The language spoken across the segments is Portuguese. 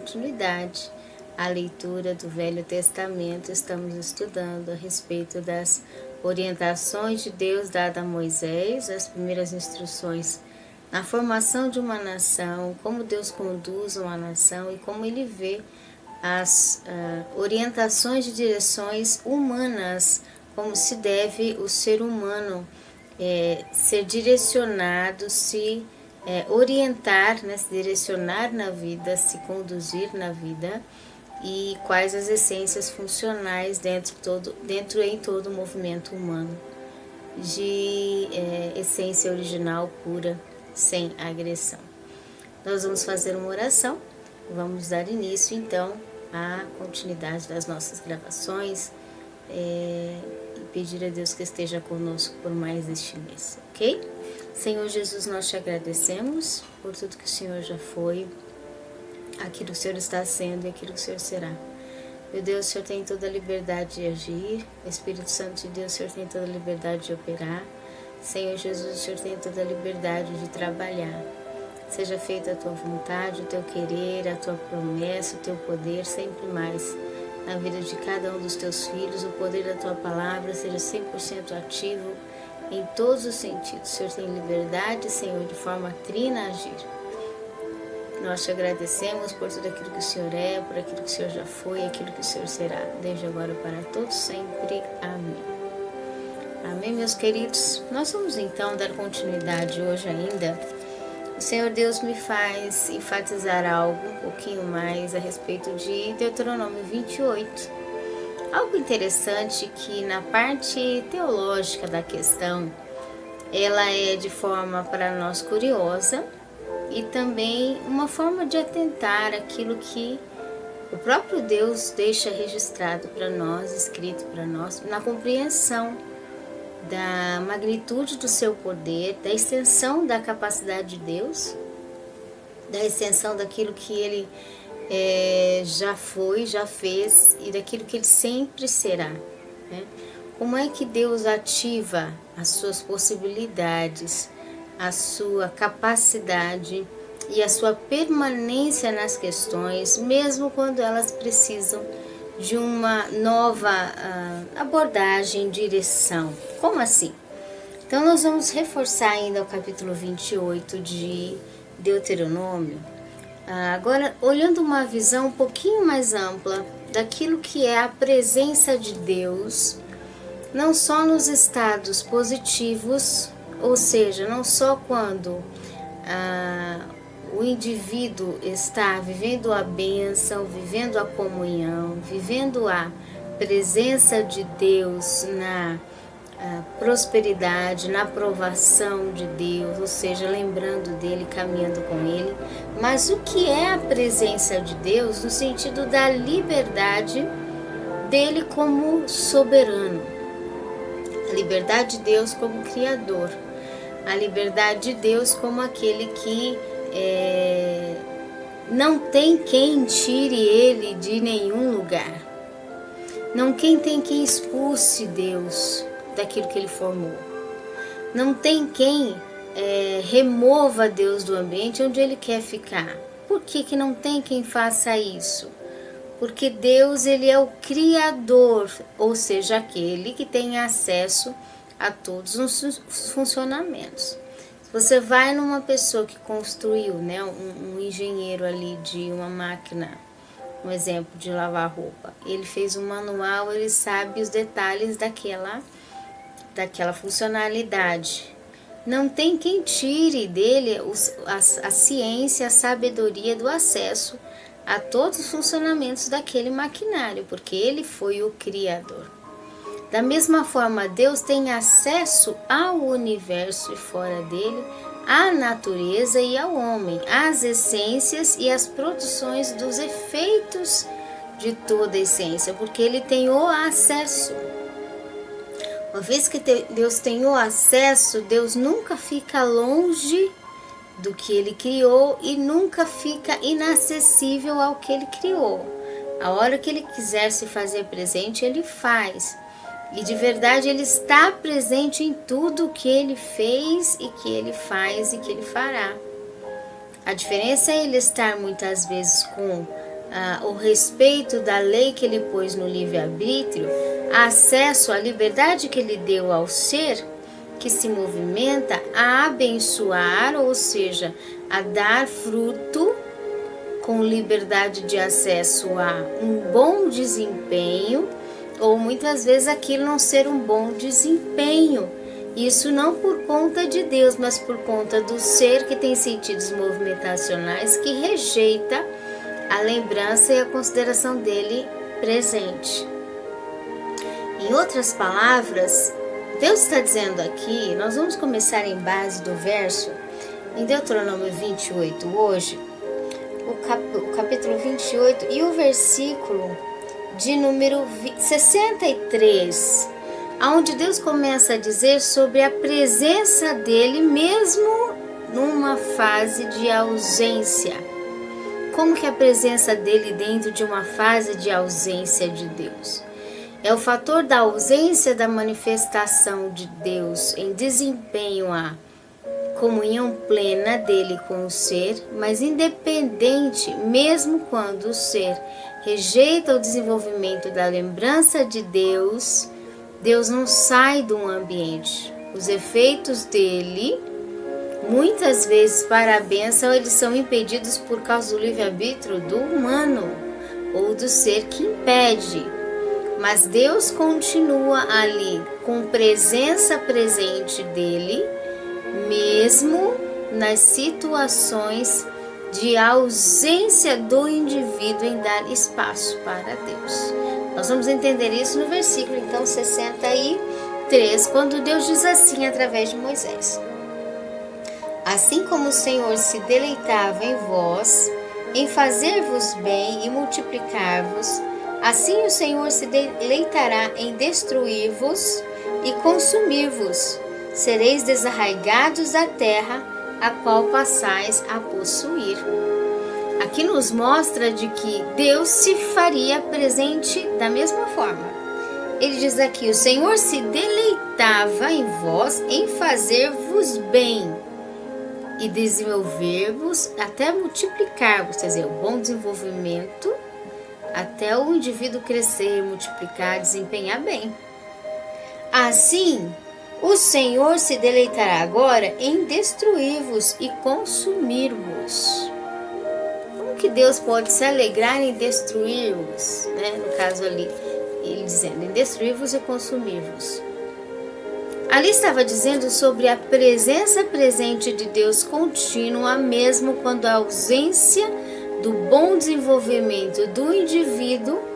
continuidade à leitura do Velho Testamento. Estamos estudando a respeito das orientações de Deus dadas a Moisés, as primeiras instruções na formação de uma nação, como Deus conduz uma nação e como Ele vê as orientações de direções humanas, como se deve o ser humano ser direcionado, se orientar, né, se direcionar na vida, se conduzir na vida, e quais as essências funcionais dentro em todo o movimento humano, de essência original pura, sem agressão. Nós vamos fazer uma oração, vamos dar início então à continuidade das nossas gravações e pedir a Deus que esteja conosco por mais este mês, ok? Senhor Jesus, nós te agradecemos por tudo que o Senhor já foi, aquilo que o Senhor está sendo e aquilo que o Senhor será. Meu Deus, o Senhor tem toda a liberdade de agir, o Espírito Santo de Deus, o Senhor tem toda a liberdade de operar. Senhor Jesus, o Senhor tem toda a liberdade de trabalhar. Seja feita a tua vontade, o teu querer, a tua promessa, o teu poder, sempre mais. Na vida de cada um dos teus filhos, o poder da tua palavra seja 100% ativo em todos os sentidos. O Senhor tem liberdade, Senhor, de forma trina a agir. Nós te agradecemos por tudo aquilo que o Senhor é, por aquilo que o Senhor já foi e aquilo que o Senhor será, desde agora para todos sempre. Amém. Amém, meus queridos? Nós vamos então dar continuidade hoje ainda. O Senhor Deus me faz enfatizar algo um pouquinho mais a respeito de Deuteronômio 28. Algo interessante que na parte teológica da questão, ela é de forma para nós curiosa e também uma forma de atentar aquilo que o próprio Deus deixa registrado para nós, escrito para nós, na compreensão da magnitude do seu poder, da extensão da capacidade de Deus, da extensão daquilo que Ele já foi, já fez e daquilo que Ele sempre será, né? Como é que Deus ativa as suas possibilidades, a sua capacidade e a sua permanência nas questões, mesmo quando elas precisam de uma nova abordagem, direção. Como assim? Então nós vamos reforçar ainda o capítulo 28 de Deuteronômio, agora olhando uma visão um pouquinho mais ampla daquilo que é a presença de Deus, não só nos estados positivos, ou seja, não só quando o indivíduo está vivendo a bênção, vivendo a comunhão, vivendo a presença de Deus na prosperidade, na aprovação de Deus, ou seja, lembrando dele, caminhando com ele, mas o que é a presença de Deus no sentido da liberdade dele como soberano, a liberdade de Deus como criador, a liberdade de Deus como aquele que não tem quem tire ele de nenhum lugar, não tem quem expulse Deus daquilo que ele formou, não tem quem remova Deus do ambiente onde ele quer ficar. Por que não tem quem faça isso? Porque Deus, ele é o criador, ou seja, aquele que tem acesso a todos os funcionamentos. Você vai numa pessoa que construiu, né, um engenheiro ali de uma máquina, um exemplo de lavar roupa. Ele fez um manual, ele sabe os detalhes daquela funcionalidade. Não tem quem tire dele a ciência, a sabedoria do acesso a todos os funcionamentos daquele maquinário, porque ele foi o criador. Da mesma forma, Deus tem acesso ao universo e fora dele, à natureza e ao homem, às essências e às produções dos efeitos de toda a essência, porque ele tem o acesso. Uma vez que Deus tem o acesso, Deus nunca fica longe do que ele criou e nunca fica inacessível ao que ele criou. A hora que ele quiser se fazer presente, ele faz. E de verdade ele está presente em tudo o que ele fez e que ele faz e que ele fará. A diferença é ele estar muitas vezes com o respeito da lei que ele pôs no livre-arbítrio, acesso à liberdade que ele deu ao ser que se movimenta a abençoar, ou seja, a dar fruto com liberdade de acesso a um bom desempenho, ou muitas vezes aquilo não ser um bom desempenho. Isso não por conta de Deus, mas por conta do ser que tem sentidos movimentacionais que rejeita a lembrança e a consideração dele presente. Em outras palavras, Deus está dizendo aqui, nós vamos começar em base do verso, em Deuteronômio 28 hoje, o capítulo 28 e o versículo de número 63, onde Deus começa a dizer sobre a presença dele mesmo numa fase de ausência. Como que a presença dele dentro de uma fase de ausência de Deus? É o fator da ausência da manifestação de Deus em desempenho à comunhão plena dele com o ser, mas independente, mesmo quando o ser rejeita o desenvolvimento da lembrança de Deus, Deus não sai do ambiente. Os efeitos dele, muitas vezes para a bênção, eles são impedidos por causa do livre-arbítrio do humano ou do ser que impede. Mas Deus continua ali com presença presente dele, mesmo nas situações de ausência do indivíduo em dar espaço para Deus. Nós vamos entender isso no versículo então 63, quando Deus diz assim através de Moisés: assim como o Senhor se deleitava em vós, em fazer-vos bem e multiplicar-vos, assim o Senhor se deleitará em destruir-vos e consumir-vos. Sereis desarraigados da terra, a qual passais a possuir. Aqui nos mostra de que Deus se faria presente da mesma forma. Ele diz aqui: o Senhor se deleitava em vós, em fazer-vos bem e desenvolver-vos até multiplicar-vos, quer dizer, o bom desenvolvimento até o indivíduo crescer, multiplicar, desempenhar bem. Assim, o Senhor se deleitará agora em destruir-vos e consumir-vos. Como que Deus pode se alegrar em destruir-vos? No caso ali, ele dizendo em destruir-vos e consumir-vos. Ali estava dizendo sobre a presença presente de Deus contínua, mesmo quando a ausência do bom desenvolvimento do indivíduo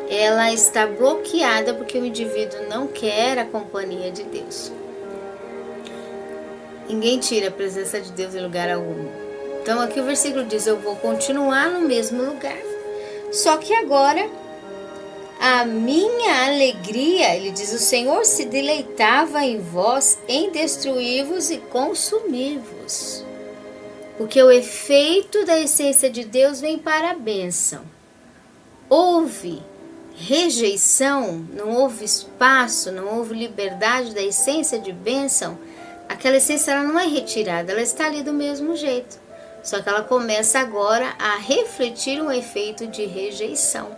ela está bloqueada porque o indivíduo não quer a companhia de Deus. Ninguém tira a presença de Deus em lugar algum. Então aqui o versículo diz: eu vou continuar no mesmo lugar, só que agora a minha alegria, ele diz, o Senhor se deleitava em vós, em destruir-vos e consumir-vos. Porque o efeito da essência de Deus vem para a bênção. Houve rejeição, não houve espaço, não houve liberdade da essência de bênção, aquela essência ela não é retirada, ela está ali do mesmo jeito. Só que ela começa agora a refletir um efeito de rejeição.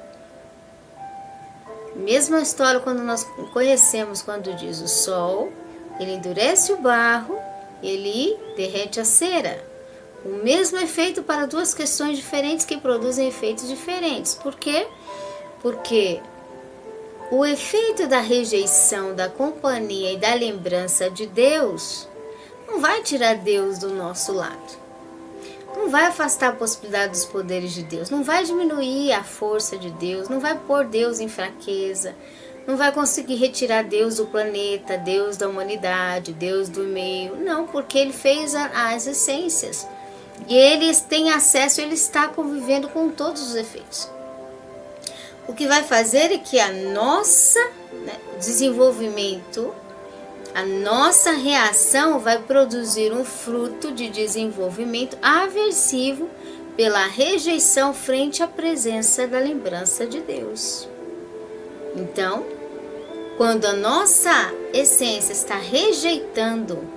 Mesma história quando nós conhecemos quando diz o sol, ele endurece o barro, ele derrete a cera. O mesmo efeito para duas questões diferentes que produzem efeitos diferentes. Por quê? Porque o efeito da rejeição da companhia e da lembrança de Deus não vai tirar Deus do nosso lado. Não vai afastar a possibilidade dos poderes de Deus. Não vai diminuir a força de Deus. Não vai pôr Deus em fraqueza. Não vai conseguir retirar Deus do planeta, Deus da humanidade, Deus do meio. Não, porque Ele fez as essências. E Ele tem acesso, Ele está convivendo com todos os efeitos. O que vai fazer é que a nossa desenvolvimento, a nossa reação vai produzir um fruto de desenvolvimento aversivo pela rejeição frente à presença da lembrança de Deus. Então, quando a nossa essência está rejeitando,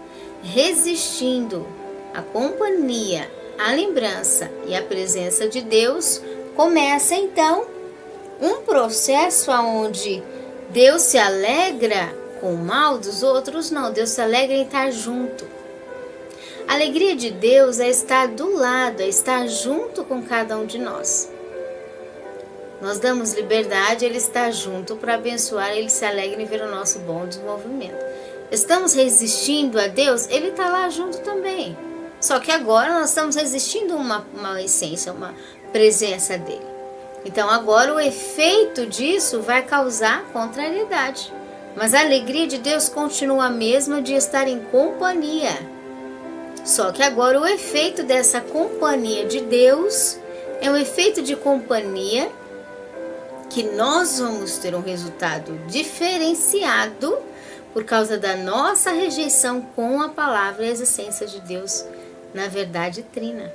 resistindo à companhia, a lembrança e a presença de Deus, começa então um processo onde Deus se alegra com o mal dos outros. Não, Deus se alegra em estar junto. A alegria de Deus é estar do lado, é estar junto com cada um de nós. Nós damos liberdade, Ele está junto para abençoar, Ele se alegra em ver o nosso bom desenvolvimento. Estamos resistindo a Deus, Ele está lá junto também. Só que agora nós estamos resistindo uma essência, uma presença dEle. Então agora o efeito disso vai causar contrariedade. Mas a alegria de Deus continua a mesma de estar em companhia. Só que agora o efeito dessa companhia de Deus é um efeito de companhia que nós vamos ter um resultado diferenciado por causa da nossa rejeição com a palavra e a essência de Deus na verdade trina.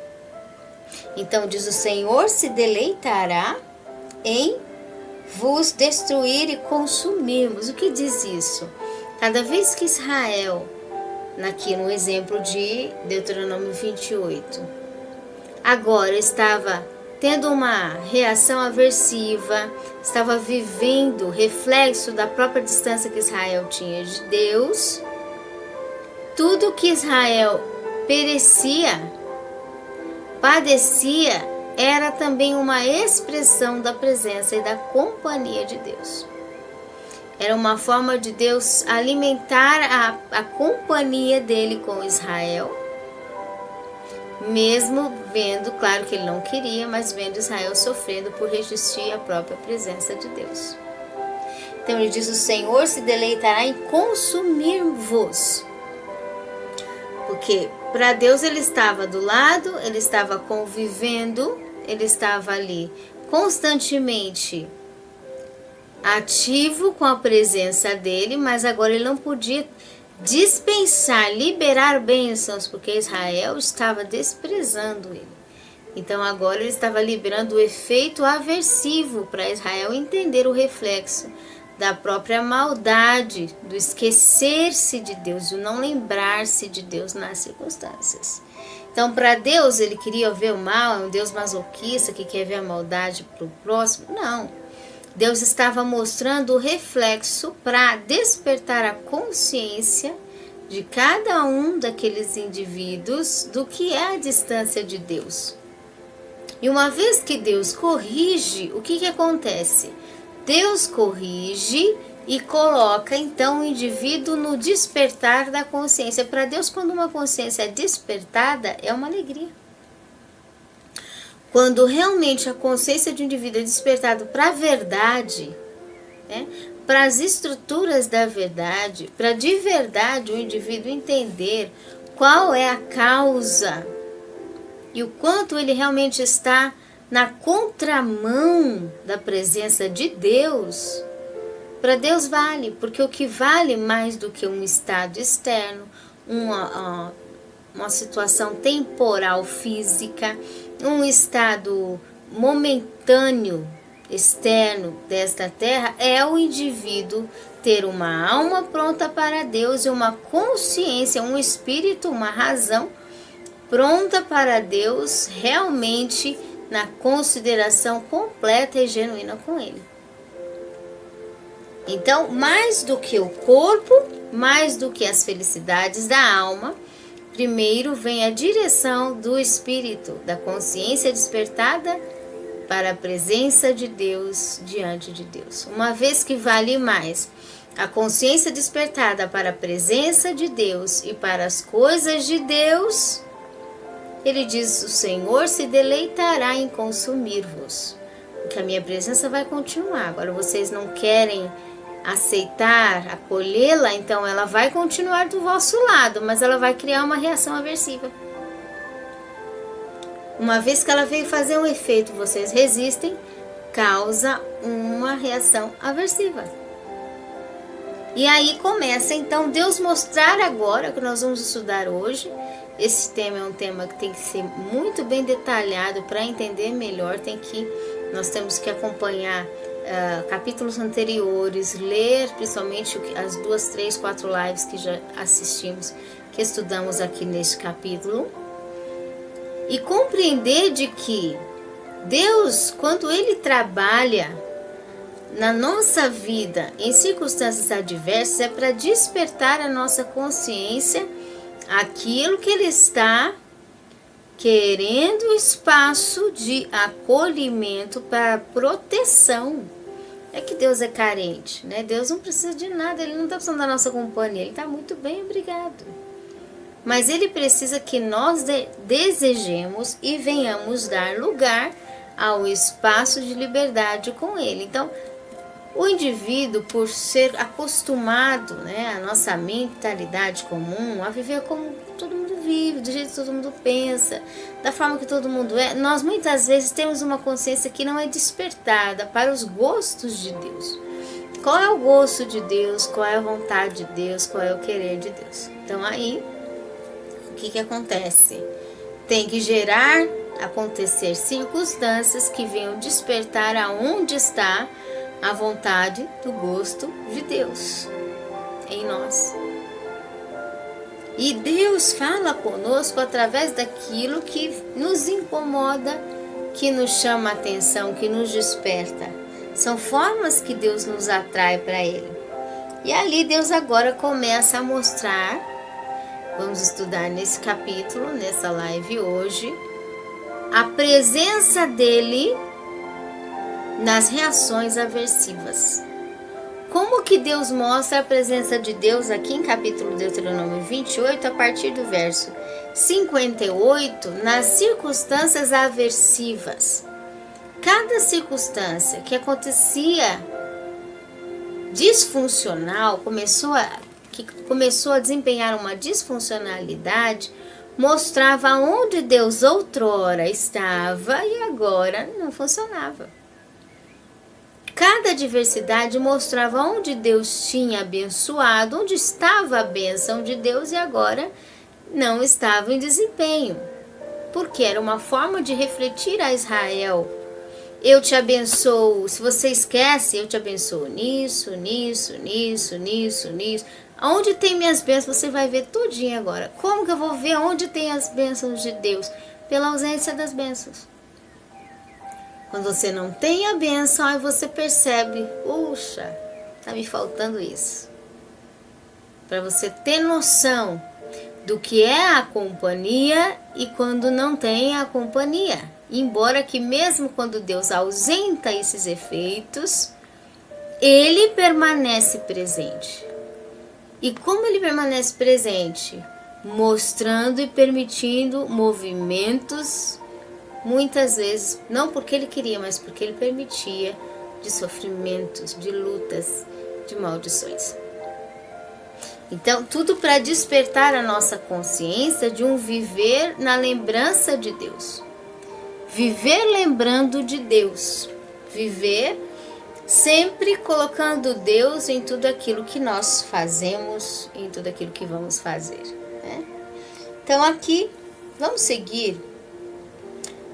Então diz: o Senhor se deleitará em vos destruir e consumirmos. O que diz isso? Cada vez que Israel, aqui no exemplo de Deuteronômio 28, agora estava tendo uma reação aversiva, estava vivendo reflexo da própria distância que Israel tinha de Deus, tudo que Israel padecia, era também uma expressão da presença e da companhia de Deus. Era uma forma de Deus alimentar a companhia dele com Israel, mesmo vendo, claro que ele não queria, mas vendo Israel sofrendo por resistir à própria presença de Deus. Então ele diz: o Senhor se deleitará em consumir-vos. Porque para Deus ele estava do lado, ele estava convivendo, ele estava ali constantemente ativo com a presença dele, mas agora ele não podia dispensar, liberar bênçãos, porque Israel estava desprezando ele. Então agora ele estava liberando o efeito aversivo para Israel entender o reflexo da própria maldade, do esquecer-se de Deus, do não lembrar-se de Deus nas circunstâncias. Então para Deus ele queria ver o mal, é um Deus masoquista que quer ver a maldade para o próximo? Não. Deus estava mostrando o reflexo para despertar a consciência de cada um daqueles indivíduos do que é a distância de Deus. E uma vez que Deus corrige, o que acontece? Deus corrige e coloca então o indivíduo no despertar da consciência. Para Deus, quando uma consciência é despertada, é uma alegria. Quando realmente a consciência de um indivíduo é despertado para a verdade, para as estruturas da verdade, para de verdade o indivíduo entender qual é a causa e o quanto ele realmente está na contramão da presença de Deus, para Deus vale, porque o que vale mais do que um estado externo, uma situação temporal física, um estado momentâneo externo desta terra, é o indivíduo ter uma alma pronta para Deus e uma consciência, um espírito, uma razão pronta para Deus, realmente na consideração completa e genuína com Ele. Então, mais do que o corpo, mais do que as felicidades da alma, primeiro vem a direção do espírito, da consciência despertada para a presença de Deus diante de Deus. Uma vez que vale mais a consciência despertada para a presença de Deus e para as coisas de Deus, ele diz: o Senhor se deleitará em consumir-vos, porque a minha presença vai continuar. Agora vocês não querem aceitar, acolhê-la, então ela vai continuar do vosso lado, mas ela vai criar uma reação aversiva. Uma vez que ela veio fazer um efeito, vocês resistem, causa uma reação aversiva. E aí começa então Deus mostrar agora, que nós vamos estudar hoje. Esse tema é um tema que tem que ser muito bem detalhado para entender melhor. Nós temos que acompanhar capítulos anteriores, ler principalmente as 2, 3, 4 lives que já assistimos, que estudamos aqui neste capítulo. e compreender de que Deus, quando Ele trabalha na nossa vida em circunstâncias adversas, é para despertar a nossa consciência aquilo que Ele está querendo espaço de acolhimento para proteção. É que Deus é carente, né? Deus não precisa de nada, Ele não está precisando da nossa companhia, Ele está muito bem, obrigado. Mas Ele precisa que nós desejemos e venhamos dar lugar ao espaço de liberdade com Ele. Então, o indivíduo, por ser acostumado, né, a nossa mentalidade comum, a viver como todo mundo vive, do jeito que todo mundo pensa, da forma que todo mundo é, nós muitas vezes temos uma consciência que não é despertada para os gostos de Deus. Qual é o gosto de Deus? Qual é a vontade de Deus? Qual é o querer de Deus? Então aí, o que acontece? Tem que acontecer circunstâncias que venham despertar aonde está a vontade do gosto de Deus em nós. E Deus fala conosco através daquilo que nos incomoda, que nos chama a atenção, que nos desperta. São formas que Deus nos atrai para Ele. E ali Deus agora começa a mostrar, vamos estudar nesse capítulo, nessa live hoje, a presença dEle nas reações aversivas. Como que Deus mostra a presença de Deus aqui em capítulo Deuteronômio 28, a partir do verso 58, nas circunstâncias aversivas. Cada circunstância que acontecia disfuncional, que começou a desempenhar uma disfuncionalidade, mostrava onde Deus outrora estava e agora não funcionava. Cada adversidade mostrava onde Deus tinha abençoado, onde estava a bênção de Deus e agora não estava em desempenho. Porque era uma forma de refletir a Israel. Eu te abençoo, se você esquece, eu te abençoo nisso, nisso, nisso, nisso, nisso. Onde tem minhas bênçãos, você vai ver tudinho agora. Como que eu vou ver onde tem as bênçãos de Deus? Pela ausência das bênçãos. Quando você não tem a bênção, aí você percebe, puxa, tá me faltando isso. Para você ter noção do que é a companhia e quando não tem a companhia. Embora que mesmo quando Deus ausenta esses efeitos, Ele permanece presente. E como Ele permanece presente? Mostrando e permitindo movimentos, muitas vezes, não porque Ele queria, mas porque Ele permitia, de sofrimentos, de lutas, de maldições. Então, tudo para despertar a nossa consciência de um viver na lembrança de Deus. Viver lembrando de Deus. Viver sempre colocando Deus em tudo aquilo que nós fazemos, em tudo aquilo que vamos fazer, né? Então, aqui, vamos seguir.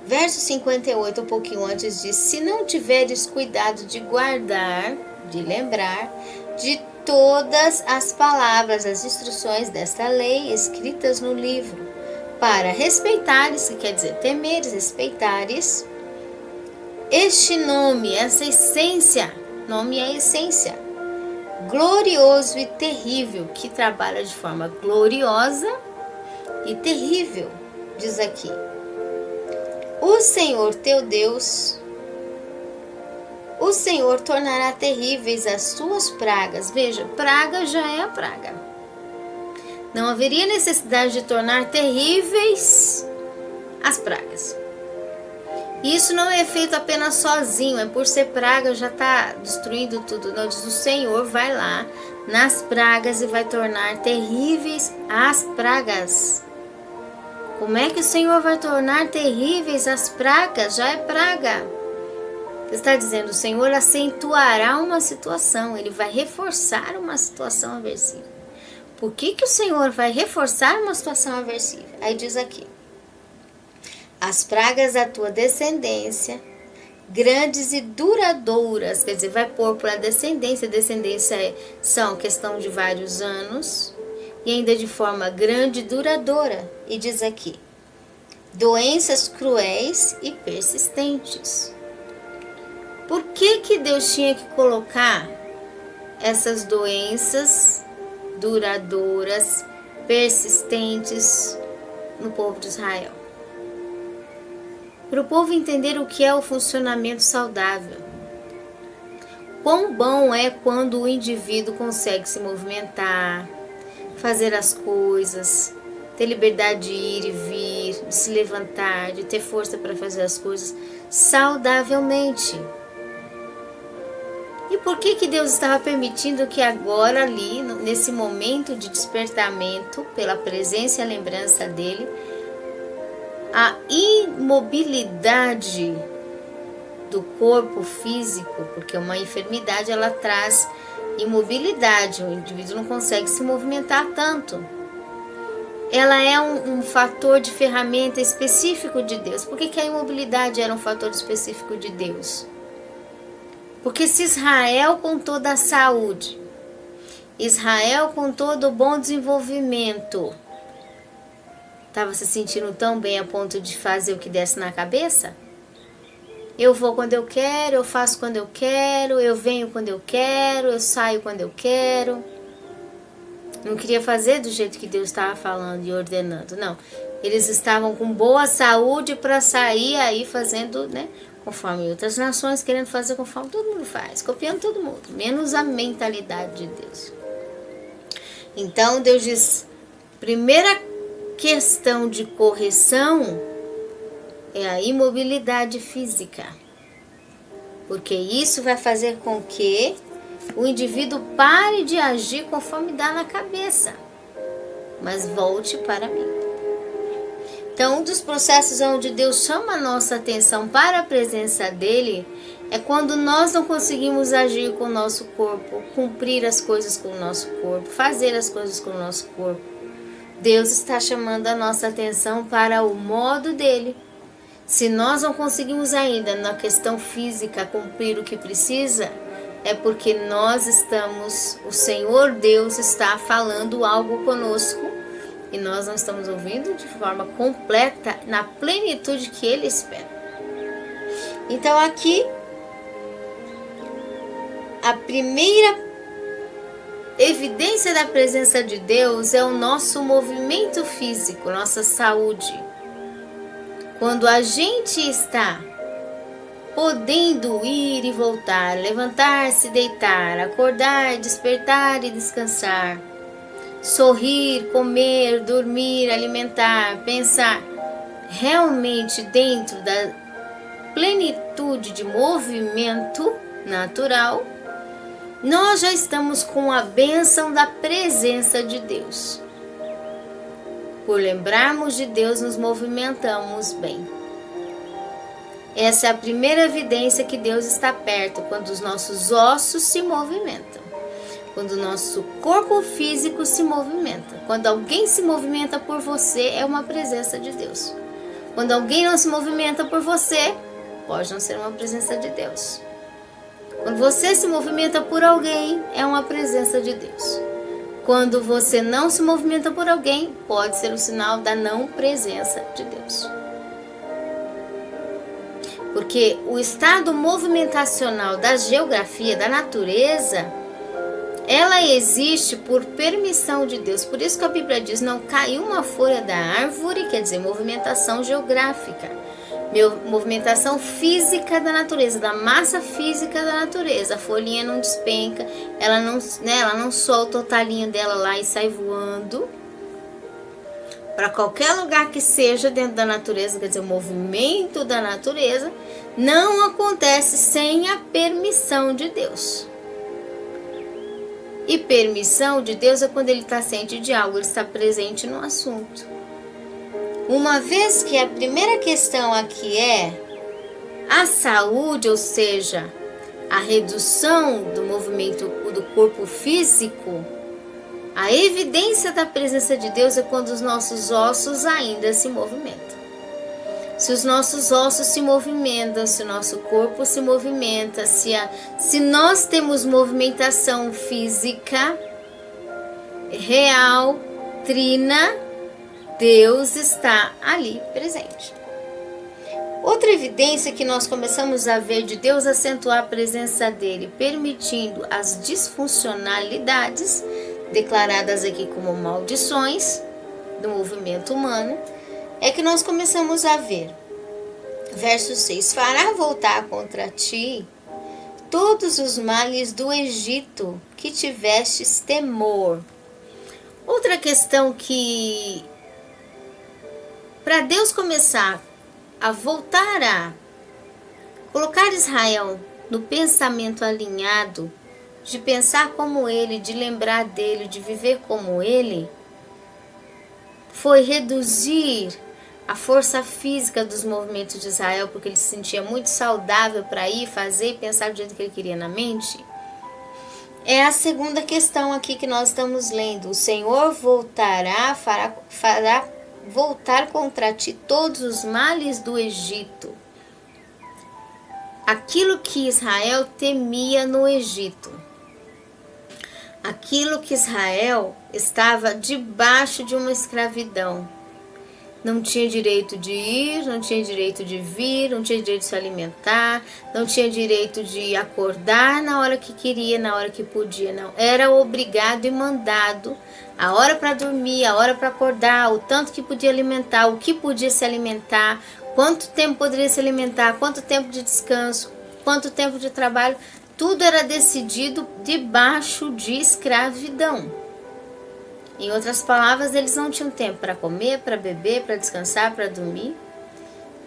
Verso 58, um pouquinho antes diz: se não tiveres cuidado de guardar, de lembrar, de todas as palavras, as instruções desta lei escritas no livro, para respeitares, que quer dizer temeres, respeitares, este nome, essa essência, nome é essência, glorioso e terrível, que trabalha de forma gloriosa e terrível, diz aqui. O Senhor teu Deus, o Senhor tornará terríveis as suas pragas. Veja, praga já é a praga. Não haveria necessidade de tornar terríveis as pragas. Isso não é feito apenas sozinho, é por ser praga já está destruindo tudo. Não, diz o Senhor vai lá nas pragas e vai tornar terríveis as pragas. Como é que o Senhor vai tornar terríveis as pragas? Já é praga. Está dizendo, o Senhor acentuará uma situação, Ele vai reforçar uma situação aversiva. Por que o Senhor vai reforçar uma situação aversiva? Aí diz aqui: as pragas da tua descendência, grandes e duradouras, quer dizer, vai pôr para a descendência. Descendência são questão de vários anos, e ainda de forma grande e duradoura. E diz aqui: doenças cruéis e persistentes. Por que Deus tinha que colocar essas doenças duradouras, persistentes no povo de Israel? Para o povo entender o que é o funcionamento saudável. Quão bom é quando o indivíduo consegue se movimentar, fazer as coisas, ter liberdade de ir e vir, de se levantar, de ter força para fazer as coisas saudavelmente. E por que Deus estava permitindo que agora ali, nesse momento de despertamento, pela presença e a lembrança dele, a imobilidade do corpo físico, porque uma enfermidade ela traz imobilidade, o indivíduo não consegue se movimentar tanto. Ela é um fator de ferramenta específico de Deus. Por que a imobilidade era um fator específico de Deus? Porque se Israel com toda a saúde, Israel com todo o bom desenvolvimento, estava se sentindo tão bem a ponto de fazer o que desce na cabeça? Eu vou quando eu quero, eu faço quando eu quero, eu venho quando eu quero, eu saio quando eu quero. Não queria fazer do jeito que Deus estava falando e ordenando, não. Eles estavam com boa saúde para sair aí fazendo, né, conforme outras nações, querendo fazer conforme todo mundo faz, copiando todo mundo, menos a mentalidade de Deus. Então Deus diz, primeira questão de correção é a imobilidade física, porque isso vai fazer com que o indivíduo pare de agir conforme dá na cabeça, mas volte para mim. Então, um dos processos onde Deus chama a nossa atenção para a presença dele é quando nós não conseguimos agir com o nosso corpo, cumprir as coisas com o nosso corpo, fazer as coisas com o nosso corpo. Deus está chamando a nossa atenção para o modo dele. Se nós não conseguimos ainda na questão física cumprir o que precisa, é porque nós estamos, o Senhor Deus está falando algo conosco e nós não estamos ouvindo de forma completa, na plenitude que Ele espera. Então aqui, a primeira evidência da presença de Deus é o nosso movimento físico, nossa saúde. Quando a gente está podendo ir e voltar, levantar-se, deitar, acordar, despertar e descansar, sorrir, comer, dormir, alimentar, pensar, realmente dentro da plenitude de movimento natural, nós já estamos com a bênção da presença de Deus. Por lembrarmos de Deus, nos movimentamos bem. Essa é a primeira evidência que Deus está perto, quando os nossos ossos se movimentam, quando o nosso corpo físico se movimenta. Quando alguém se movimenta por você, é uma presença de Deus. Quando alguém não se movimenta por você, pode não ser uma presença de Deus. Quando você se movimenta por alguém, é uma presença de Deus. Quando você não se movimenta por alguém, pode ser um sinal da não presença de Deus. Porque o estado movimentacional da geografia, da natureza, ela existe por permissão de Deus. Por isso que a Bíblia diz, não caiu uma folha da árvore, quer dizer, movimentação geográfica. Movimentação física da natureza, da massa física da natureza. A folhinha não despenca, ela não solta o talinho dela lá e sai voando para qualquer lugar que seja dentro da natureza, quer dizer, o movimento da natureza não acontece sem a permissão de Deus. E permissão de Deus é quando ele está ciente de algo, ele está presente no assunto. Uma vez que a primeira questão aqui é a saúde, ou seja, a redução do movimento do corpo físico, a evidência da presença de Deus é quando os nossos ossos ainda se movimentam. Se os nossos ossos se movimentam, se o nosso corpo se movimenta, se nós temos movimentação física real, trina, Deus está ali presente. Outra evidência que nós começamos a ver de Deus acentuar a presença dele, permitindo as disfuncionalidades, declaradas aqui como maldições do movimento humano, é que nós começamos a ver. Verso 6, fará voltar contra ti todos os males do Egito que tivestes temor. Outra questão que, para Deus começar a voltar a colocar Israel no pensamento alinhado, de pensar como ele, de lembrar dele, de viver como ele, foi reduzir a força física dos movimentos de Israel, porque ele se sentia muito saudável para ir fazer e pensar do jeito que ele queria na mente. É a segunda questão aqui que nós estamos lendo. O Senhor fará voltar contra ti todos os males do Egito. Aquilo que Israel temia no Egito. Aquilo que Israel estava debaixo de uma escravidão. Não tinha direito de ir, não tinha direito de vir, não tinha direito de se alimentar, não tinha direito de acordar na hora que queria, na hora que podia, não. Era obrigado e mandado a hora para dormir, a hora para acordar, o tanto que podia alimentar, o que podia se alimentar, quanto tempo poderia se alimentar, quanto tempo de descanso, quanto tempo de trabalho. Tudo era decidido debaixo de escravidão. Em outras palavras, eles não tinham tempo para comer, para beber, para descansar, para dormir,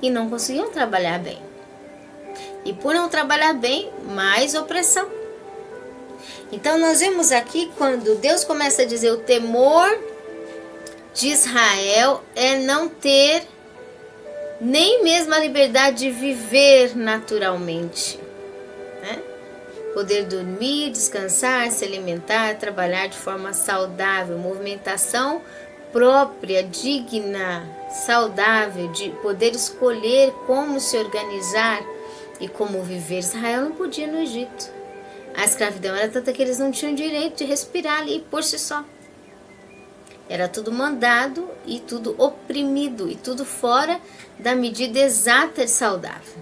e não conseguiam trabalhar bem. E por não trabalhar bem, mais opressão. Então nós vemos aqui quando Deus começa a dizer o temor de Israel é não ter nem mesmo a liberdade de viver naturalmente, né? Poder dormir, descansar, se alimentar, trabalhar de forma saudável, movimentação própria, digna, saudável, de poder escolher como se organizar e como viver. Israel não podia no Egito. A escravidão era tanta que eles não tinham direito de respirar ali por si só. Era tudo mandado e tudo oprimido e tudo fora da medida exata e saudável.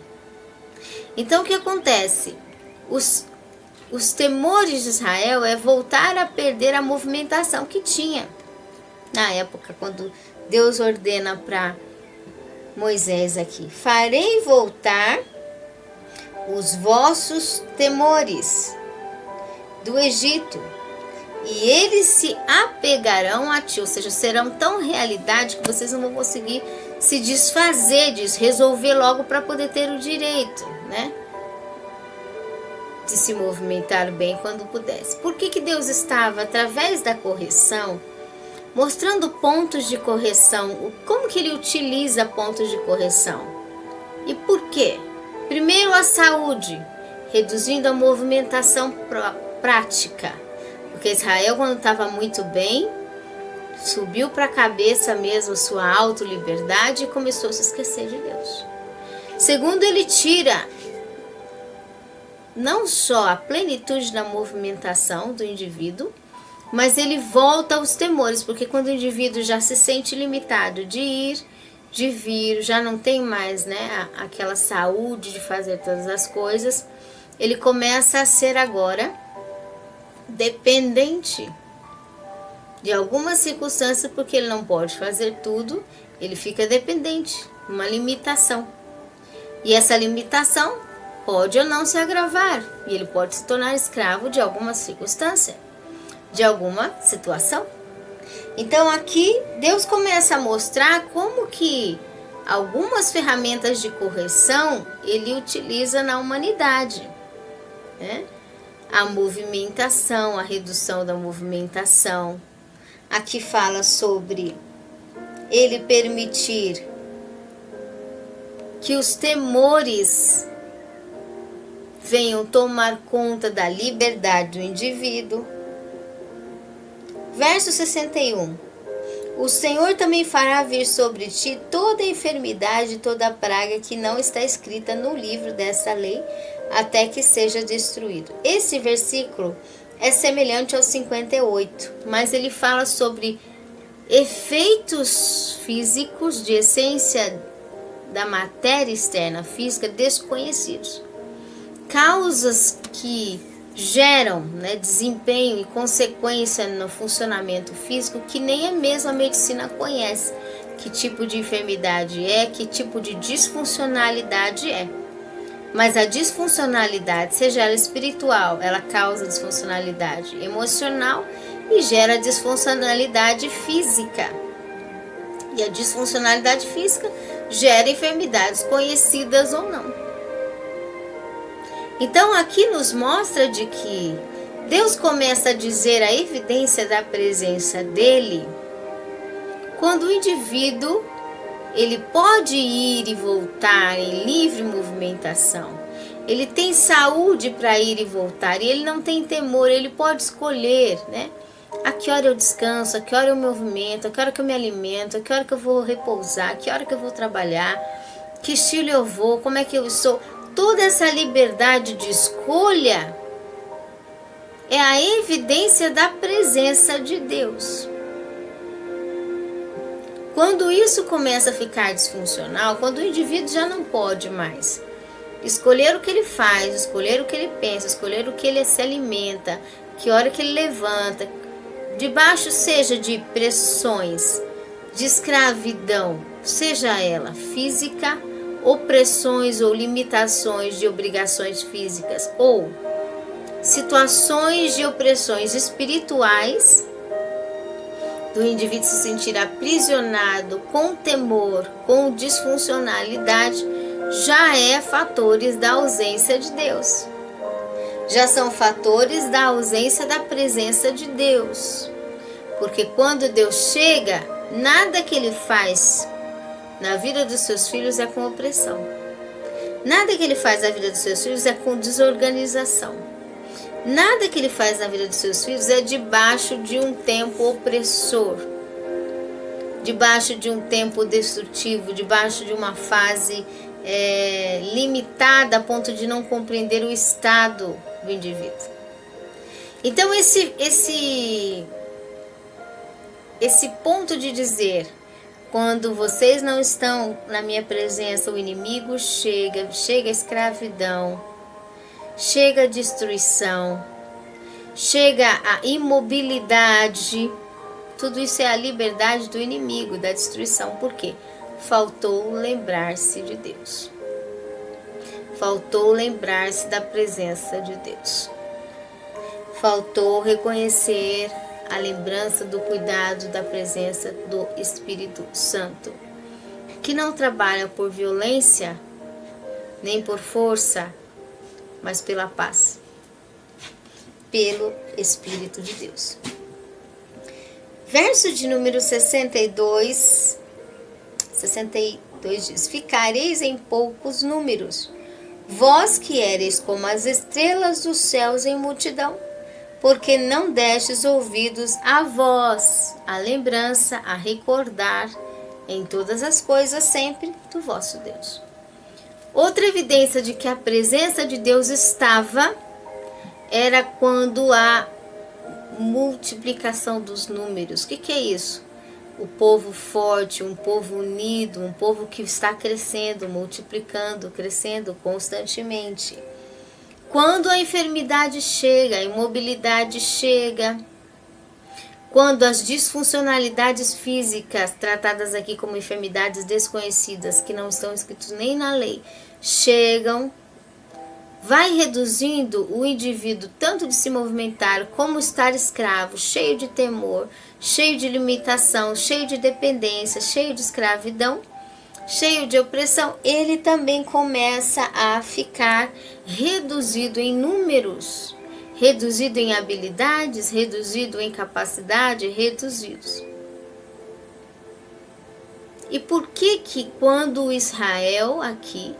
Então o que acontece? Os temores de Israel é voltar a perder a movimentação que tinha. Na época, quando Deus ordena para Moisés aqui, farei voltar os vossos temores do Egito, e eles se apegarão a ti, ou seja, serão tão realidade que vocês não vão conseguir se desfazer disso, resolver logo para poder ter o direito, né, de se movimentar bem quando pudesse. Por que Deus estava, através da correção, mostrando pontos de correção? Como que ele utiliza pontos de correção? E por quê? Primeiro, a saúde, reduzindo a movimentação prática. Porque Israel, quando estava muito bem, subiu para a cabeça mesmo sua autoliberdade e começou a se esquecer de Deus. Segundo, ele tira não só a plenitude da movimentação do indivíduo, mas ele volta aos temores, porque quando o indivíduo já se sente limitado de ir, de vir, já não tem mais, né, aquela saúde de fazer todas as coisas, ele começa a ser agora dependente de algumas circunstâncias, porque ele não pode fazer tudo, ele fica dependente, uma limitação. E essa limitação pode ou não se agravar, e ele pode se tornar escravo de alguma circunstância, de alguma situação. Então aqui Deus começa a mostrar como que algumas ferramentas de correção ele utiliza na humanidade, né? A movimentação, a redução da movimentação. Aqui fala sobre ele permitir que os temores venham tomar conta da liberdade do indivíduo. Verso 61. O Senhor também fará vir sobre ti toda a enfermidade e toda a praga que não está escrita no livro dessa lei, até que seja destruído. Esse versículo é semelhante ao 58, mas ele fala sobre efeitos físicos de essência da matéria externa física desconhecidos, causas que geram, né, desempenho e consequência no funcionamento físico que nem a mesma medicina conhece. Que tipo de enfermidade é, que tipo de disfuncionalidade é. Mas a disfuncionalidade, seja ela espiritual, ela causa disfuncionalidade emocional e gera disfuncionalidade física. E a disfuncionalidade física gera enfermidades conhecidas ou não. Então aqui nos mostra de que Deus começa a dizer a evidência da presença dele quando o indivíduo ele pode ir e voltar em livre movimentação. Ele tem saúde para ir e voltar e ele não tem temor, ele pode escolher, né? A que hora eu descanso, a que hora eu movimento, a que hora que eu me alimento, a que hora que eu vou repousar, a que hora que eu vou trabalhar, que estilo eu vou, como é que eu sou. Toda essa liberdade de escolha é a evidência da presença de Deus. Quando isso começa a ficar disfuncional, quando o indivíduo já não pode mais escolher o que ele faz, escolher o que ele pensa, escolher o que ele se alimenta, que hora que ele levanta, debaixo seja de pressões, de escravidão, seja ela física, opressões ou limitações de obrigações físicas, ou situações de opressões espirituais, do indivíduo se sentir aprisionado com temor, com disfuncionalidade, já é fatores da ausência de Deus. Já são fatores da ausência da presença de Deus. Porque quando Deus chega, nada que ele faz na vida dos seus filhos é com opressão. Nada que ele faz na vida dos seus filhos é com desorganização. Nada que ele faz na vida dos seus filhos é debaixo de um tempo opressor, debaixo de um tempo destrutivo, debaixo de uma fase limitada a ponto de não compreender o estado do indivíduo. Então esse ponto de dizer, quando vocês não estão na minha presença, o inimigo chega a escravidão, chega a destruição, chega a imobilidade, tudo isso é a liberdade do inimigo, da destruição. Por quê? Faltou lembrar-se de Deus. Faltou lembrar-se da presença de Deus. Faltou reconhecer a lembrança do cuidado da presença do Espírito Santo, que não trabalha por violência, nem por força, mas pela paz, pelo Espírito de Deus. Verso de número 62 diz: ficareis em poucos números, vós que éreis como as estrelas dos céus em multidão, porque não destes ouvidos a voz, a lembrança, a recordar em todas as coisas sempre do vosso Deus. Outra evidência de que a presença de Deus estava era quando a multiplicação dos números. O que é isso? O povo forte, um povo unido, um povo que está crescendo, multiplicando, crescendo constantemente. Quando a enfermidade chega, a imobilidade chega, quando as disfuncionalidades físicas, tratadas aqui como enfermidades desconhecidas, que não estão escritas nem na lei, chegam, vai reduzindo o indivíduo tanto de se movimentar como estar escravo, cheio de temor, cheio de limitação, cheio de dependência, cheio de escravidão, cheio de opressão, ele também começa a ficar reduzido em números, reduzido em habilidades, reduzido em capacidade, reduzidos. E por que quando Israel aqui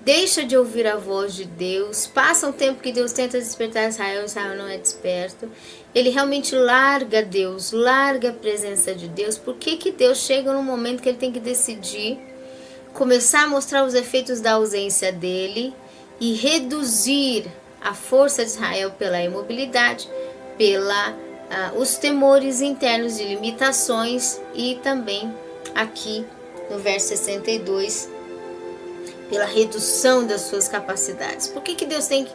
deixa de ouvir a voz de Deus, passa um tempo que Deus tenta despertar Israel não é desperto, ele realmente larga Deus, larga a presença de Deus? Por que Deus chega num momento que ele tem que decidir, começar a mostrar os efeitos da ausência dele e reduzir a força de Israel pela imobilidade, pela os temores internos de limitações, e também aqui no verso 62, pela redução das suas capacidades. Por que Deus tem que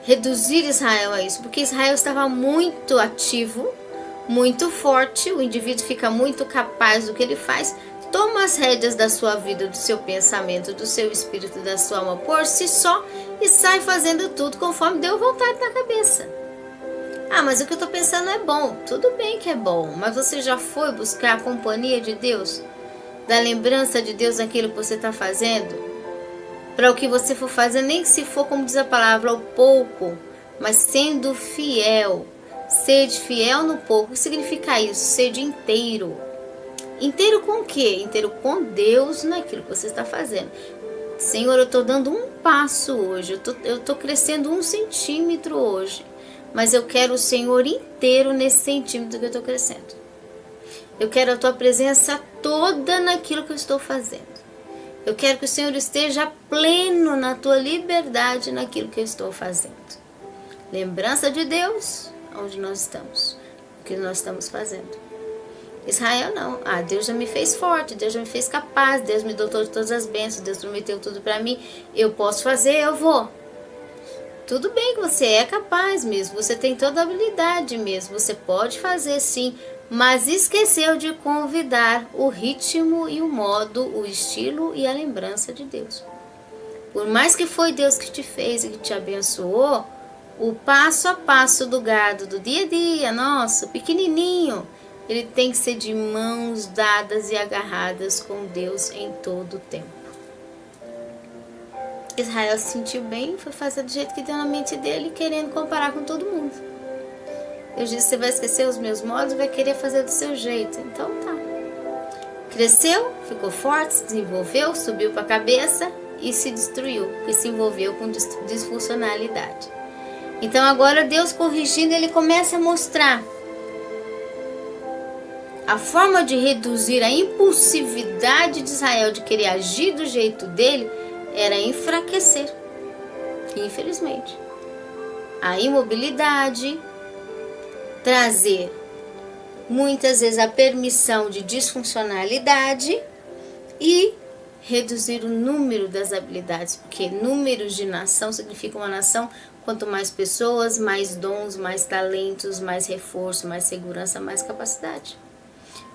reduzir Israel a isso? Porque Israel estava muito ativo, muito forte, o indivíduo fica muito capaz do que ele faz, toma as rédeas da sua vida, do seu pensamento, do seu espírito, da sua alma por si só e sai fazendo tudo conforme deu vontade na cabeça. Ah, mas o que eu estou pensando é bom. Tudo bem que é bom, mas você já foi buscar a companhia de Deus? Da lembrança de Deus naquilo que você está fazendo? Para o que você for fazer, nem que se for, como diz a palavra, o pouco, mas sendo fiel. Sede fiel no pouco. O que significa isso? Sede inteiro. Inteiro com o quê? Inteiro com Deus naquilo que você está fazendo. Senhor, eu estou dando um passo hoje, eu estou crescendo 1 centímetro hoje, mas eu quero o Senhor inteiro nesse centímetro que eu estou crescendo. Eu quero a Tua presença toda naquilo que eu estou fazendo. Eu quero que o Senhor esteja pleno na Tua liberdade naquilo que eu estou fazendo. Lembrança de Deus, onde nós estamos, o que nós estamos fazendo. Israel não. Ah, Deus já me fez forte, Deus já me fez capaz, Deus me dotou de todas as bênçãos, Deus prometeu tudo para mim, eu posso fazer, eu vou. Tudo bem que você é capaz mesmo, você tem toda a habilidade mesmo, você pode fazer sim, mas esqueceu de convidar o ritmo e o modo, o estilo e a lembrança de Deus. Por mais que foi Deus que te fez e que te abençoou, o passo a passo do gado, do dia a dia, nosso, pequenininho, ele tem que ser de mãos dadas e agarradas com Deus em todo o tempo. Israel se sentiu bem, foi fazer do jeito que deu na mente dele, querendo comparar com todo mundo. Deus disse, você vai esquecer os meus modos e vai querer fazer do seu jeito. Então tá. Cresceu, ficou forte, se desenvolveu, subiu para a cabeça e se destruiu, porque se envolveu com disfuncionalidade. Então agora Deus corrigindo, ele começa a mostrar a forma de reduzir a impulsividade de Israel de querer agir do jeito dele era enfraquecer, infelizmente. A imobilidade, trazer muitas vezes a permissão de disfuncionalidade e reduzir o número das habilidades, porque números de nação significa uma nação, quanto mais pessoas, mais dons, mais talentos, mais reforço, mais segurança, mais capacidade.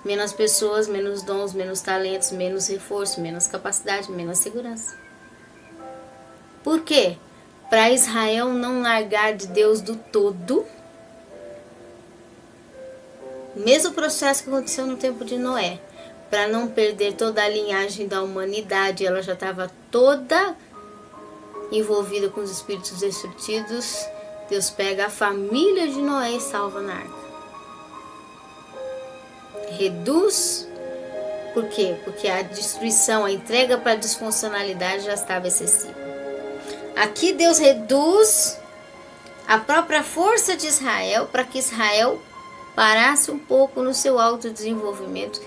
Menos pessoas, menos dons, menos talentos, menos reforço, menos capacidade, menos segurança. Por quê? Para Israel não largar de Deus do todo. O mesmo processo que aconteceu no tempo de Noé. Para não perder toda a linhagem da humanidade, ela já estava toda envolvida com os espíritos destrutivos. Deus pega a família de Noé e salva na arca. Reduz, por quê? Porque a destruição, a entrega para a disfuncionalidade já estava excessiva. Aqui Deus reduz a própria força de Israel para que Israel parasse um pouco no seu autodesenvolvimento,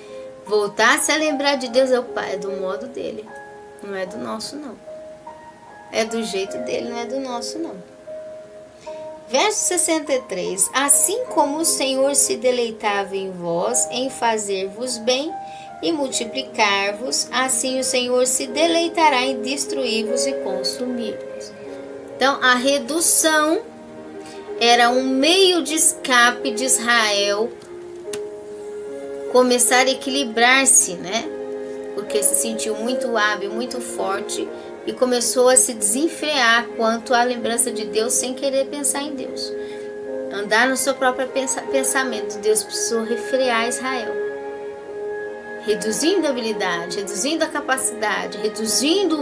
voltasse a lembrar de Deus. É do modo dele, não é do nosso não. É do jeito dele, não é do nosso não. Verso 63. Assim como o Senhor se deleitava em vós, em fazer-vos bem e multiplicar-vos, assim o Senhor se deleitará em destruir-vos e consumir-vos. Então, a redução era um meio de escape de Israel começar a equilibrar-se, né? Porque se sentiu muito hábil, muito forte, e começou a se desenfrear quanto à lembrança de Deus sem querer pensar em Deus. Andar no seu próprio pensamento. Deus precisou refrear Israel. Reduzindo a habilidade, reduzindo a capacidade, reduzindo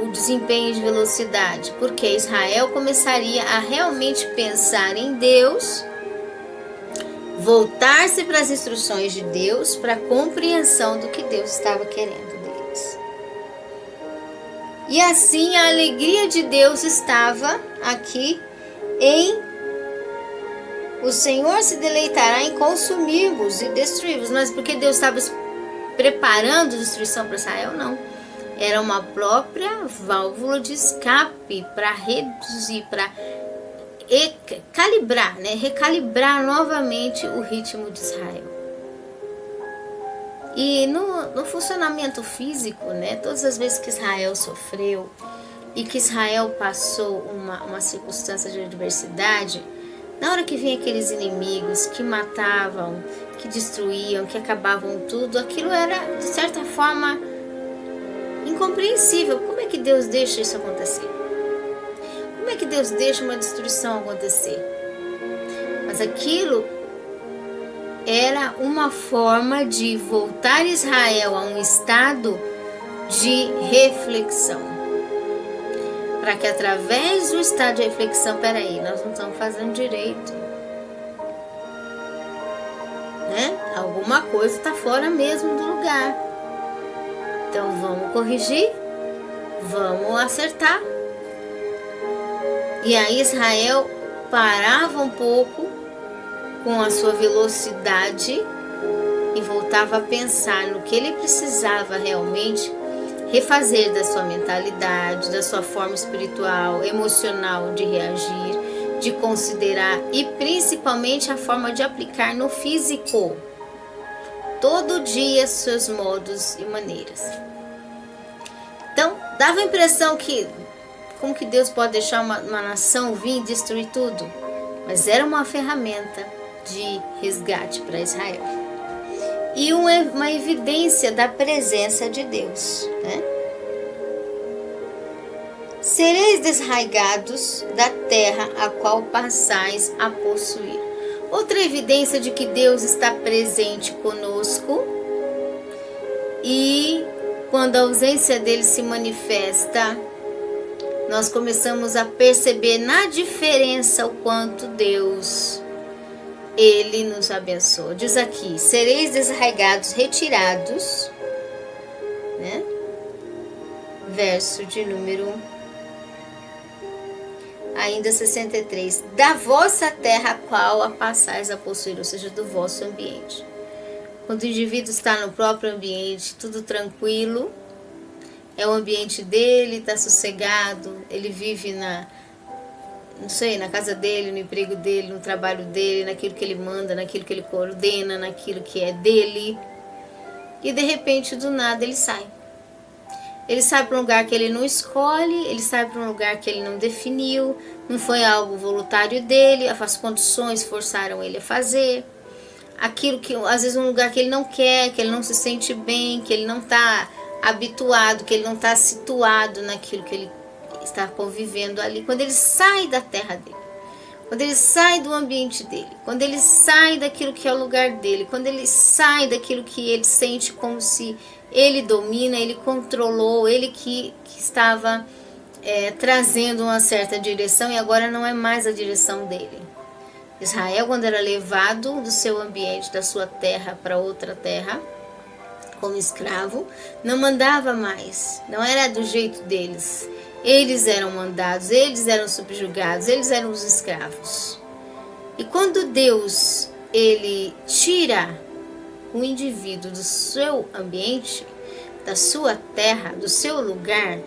o desempenho de velocidade. Porque Israel começaria a realmente pensar em Deus, voltar-se para as instruções de Deus, para a compreensão do que Deus estava querendo deles. E assim a alegria de Deus estava aqui em o Senhor se deleitará em consumir-vos e destruir-vos. Mas porque Deus estava preparando destruição para Israel? Não. Era uma própria válvula de escape para reduzir, para calibrar, né? Recalibrar novamente o ritmo de Israel. E no funcionamento físico, né? Todas as vezes que Israel sofreu e que Israel passou uma circunstância de adversidade, na hora que vinha aqueles inimigos que matavam, que destruíam, que acabavam tudo, aquilo era, de certa forma, incompreensível. Como é que Deus deixa isso acontecer? Como é que Deus deixa uma destruição acontecer? Mas aquilo era uma forma de voltar Israel a um estado de reflexão. Para que através do estado de reflexão, peraí, nós não estamos fazendo direito. Né? Alguma coisa está fora mesmo do lugar. Então vamos corrigir, vamos acertar. E aí Israel parava um pouco com a sua velocidade e voltava a pensar no que ele precisava realmente refazer da sua mentalidade, da sua forma espiritual, emocional de reagir, de considerar e principalmente a forma de aplicar no físico. Todo dia seus modos e maneiras. Então, dava a impressão que como que Deus pode deixar uma nação vir e destruir tudo? Mas era uma ferramenta de resgate para Israel. E uma evidência da presença de Deus. Né? Sereis desraigados da terra a qual passais a possuir. Outra evidência de que Deus está presente conosco e quando a ausência dele se manifesta, nós começamos a perceber na diferença o quanto Deus, Ele nos abençoa. Diz aqui, sereis desraigados, retirados, né? Verso de número ainda 63, da vossa terra a qual a passais a possuir, ou seja, do vosso ambiente. Quando o indivíduo está no próprio ambiente, tudo tranquilo, é o ambiente dele, está sossegado, ele vive na casa dele, no emprego dele, no trabalho dele, naquilo que ele manda, naquilo que ele coordena, naquilo que é dele. E de repente, do nada, ele sai. Ele sai para um lugar que ele não escolhe, ele sai para um lugar que ele não definiu, não foi algo voluntário dele, as condições forçaram ele a fazer. Aquilo que, às vezes, um lugar que ele não quer, que ele não se sente bem, que ele não está habituado, que ele não está situado naquilo que ele está convivendo ali. Quando ele sai da terra dele, quando ele sai do ambiente dele, quando ele sai daquilo que é o lugar dele, quando ele sai daquilo que ele sente como se ele domina, ele controlou, ele que estava trazendo uma certa direção e agora não é mais a direção dele. Israel, quando era levado do seu ambiente, da sua terra para outra terra, como escravo, não mandava mais, não era do jeito deles. Eles eram mandados, eles eram subjugados, eles eram os escravos. E quando Deus, ele tira o indivíduo do seu ambiente, da sua terra, do seu lugar,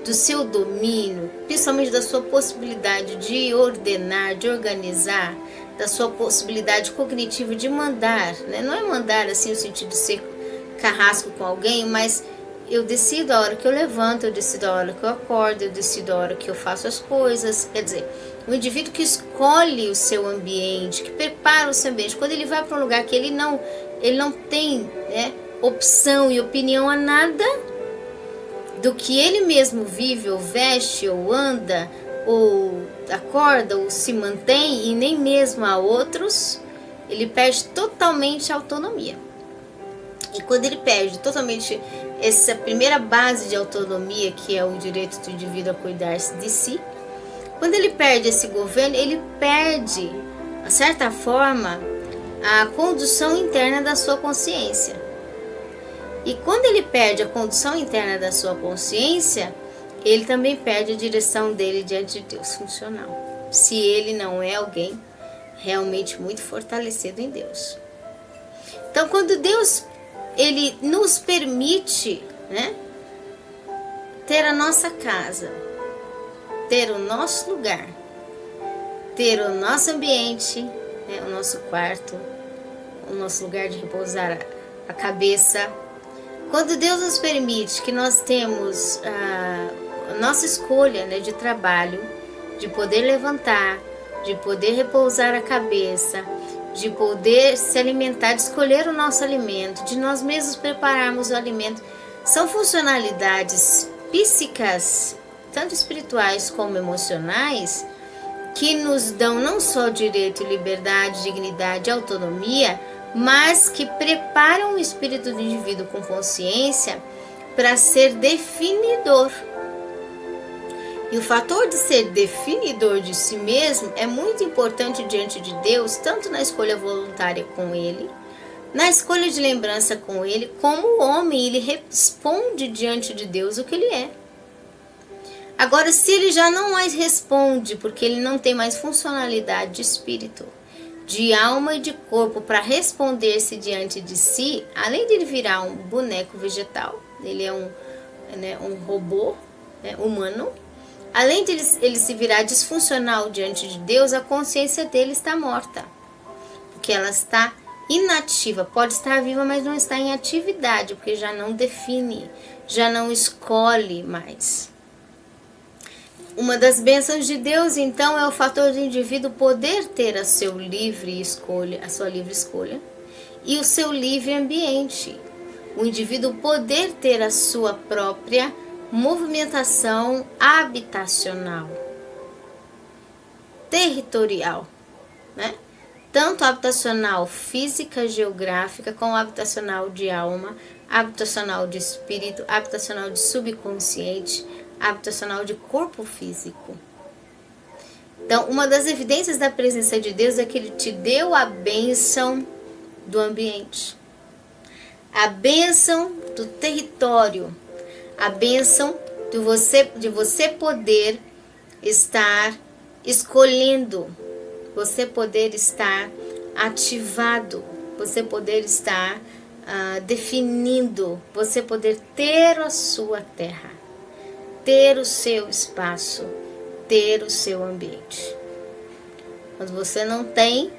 do seu domínio, principalmente da sua possibilidade de ordenar, de organizar, da sua possibilidade cognitiva de mandar, né? Não é mandar assim no sentido de ser carrasco com alguém, mas eu decido a hora que eu levanto, eu decido a hora que eu acordo, eu decido a hora que eu faço as coisas. Quer dizer, o indivíduo que escolhe o seu ambiente, que prepara o seu ambiente, quando ele vai para um lugar que ele não tem, né, opção e opinião a nada do que ele mesmo vive, ou veste, ou anda, ou acorda, ou se mantém, e nem mesmo a outros, ele perde totalmente a autonomia. E quando ele perde totalmente essa primeira base de autonomia, que é o direito do indivíduo a cuidar-se de si, quando ele perde esse governo, ele perde, de certa forma, a condução interna da sua consciência. E quando ele perde a condução interna da sua consciência, ele também perde a direção dele diante de Deus funcional. Se ele não é alguém realmente muito fortalecido em Deus. Então, quando Deus ele nos permite, né, ter a nossa casa, ter o nosso lugar, ter o nosso ambiente, né, o nosso quarto, o nosso lugar de repousar a cabeça. Quando Deus nos permite que nós temos a nossa escolha, né, de trabalho, de poder levantar, de poder repousar a cabeça, de poder se alimentar, de escolher o nosso alimento, de nós mesmos prepararmos o alimento, são funcionalidades psíquicas, tanto espirituais como emocionais, que nos dão não só direito, liberdade, dignidade, autonomia, mas que preparam o espírito do indivíduo com consciência para ser definidor. E o fator de ser definidor de si mesmo é muito importante diante de Deus, tanto na escolha voluntária com Ele, na escolha de lembrança com Ele, como o homem, ele responde diante de Deus o que ele é. Agora, se ele já não mais responde, porque ele não tem mais funcionalidade de espírito, de alma e de corpo para responder-se diante de si, além de ele virar um boneco vegetal, ele é um robô, né, humano, além de ele se virar disfuncional diante de Deus, a consciência dele está morta, porque ela está inativa. Pode estar viva, mas não está em atividade, porque já não define, já não escolhe mais. Uma das bênçãos de Deus, então, é o fator do indivíduo poder ter a sua livre escolha e o seu livre ambiente. O indivíduo poder ter a sua própria movimentação habitacional, territorial, né? Tanto habitacional física, geográfica, como habitacional de alma, habitacional de espírito, habitacional de subconsciente, habitacional de corpo físico. Então, uma das evidências da presença de Deus é que Ele te deu a bênção do ambiente, a bênção do território, a bênção de você poder estar escolhendo, você poder estar ativado, você poder estar definindo, você poder ter a sua terra, ter o seu espaço, ter o seu ambiente. Quando você não tem,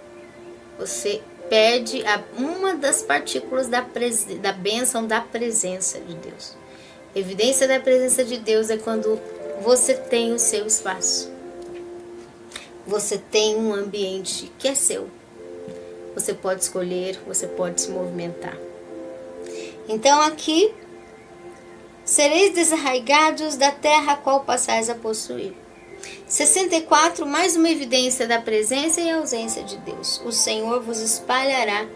você perde uma das partículas da bênção da presença de Deus. Evidência da presença de Deus é quando você tem o seu espaço. Você tem um ambiente que é seu. Você pode escolher, você pode se movimentar. Então aqui, sereis desarraigados da terra a qual passais a possuir. 64, mais uma evidência da presença e ausência de Deus. O Senhor vos espalhará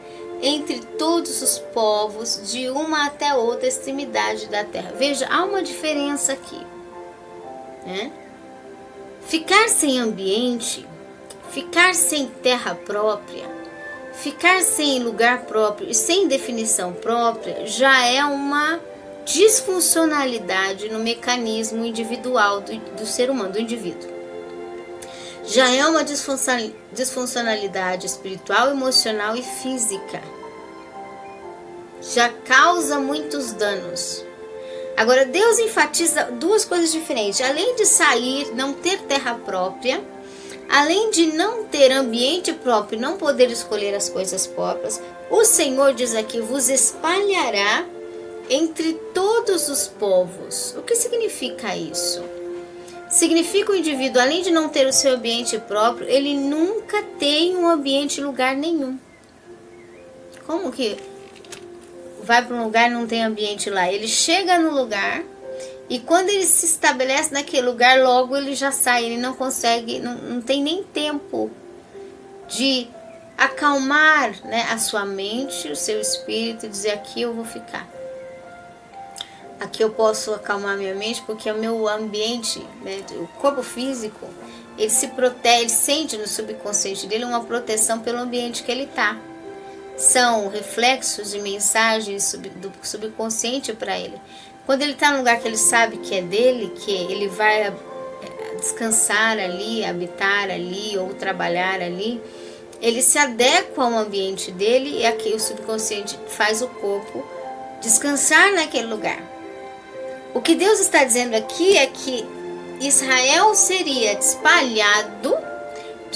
entre todos os povos, de uma até outra extremidade da terra. Veja, há uma diferença aqui, né? Ficar sem ambiente, ficar sem terra própria, ficar sem lugar próprio e sem definição própria já é uma disfuncionalidade no mecanismo individual do ser humano, do indivíduo. Já é uma disfuncionalidade espiritual, emocional e física. Já causa muitos danos. Agora, Deus enfatiza duas coisas diferentes. Além de sair, não ter terra própria, além de não ter ambiente próprio, não poder escolher as coisas próprias, o Senhor diz aqui, vos espalhará entre todos os povos. O que significa isso? Significa o indivíduo, além de não ter o seu ambiente próprio, ele nunca tem um ambiente em lugar nenhum. Como que vai para um lugar e não tem ambiente lá? Ele chega no lugar e quando ele se estabelece naquele lugar, logo ele já sai, ele não consegue, não tem nem tempo de acalmar, né, a sua mente, o seu espírito e dizer, aqui eu vou ficar. Aqui eu posso acalmar minha mente porque é o meu ambiente, né, o corpo físico, ele se protege, ele sente no subconsciente dele uma proteção pelo ambiente que ele está. São reflexos de mensagens do subconsciente para ele. Quando ele está num lugar que ele sabe que é dele, que ele vai descansar ali, habitar ali ou trabalhar ali, ele se adequa ao ambiente dele e aqui o subconsciente faz o corpo descansar naquele lugar. O que Deus está dizendo aqui é que Israel seria espalhado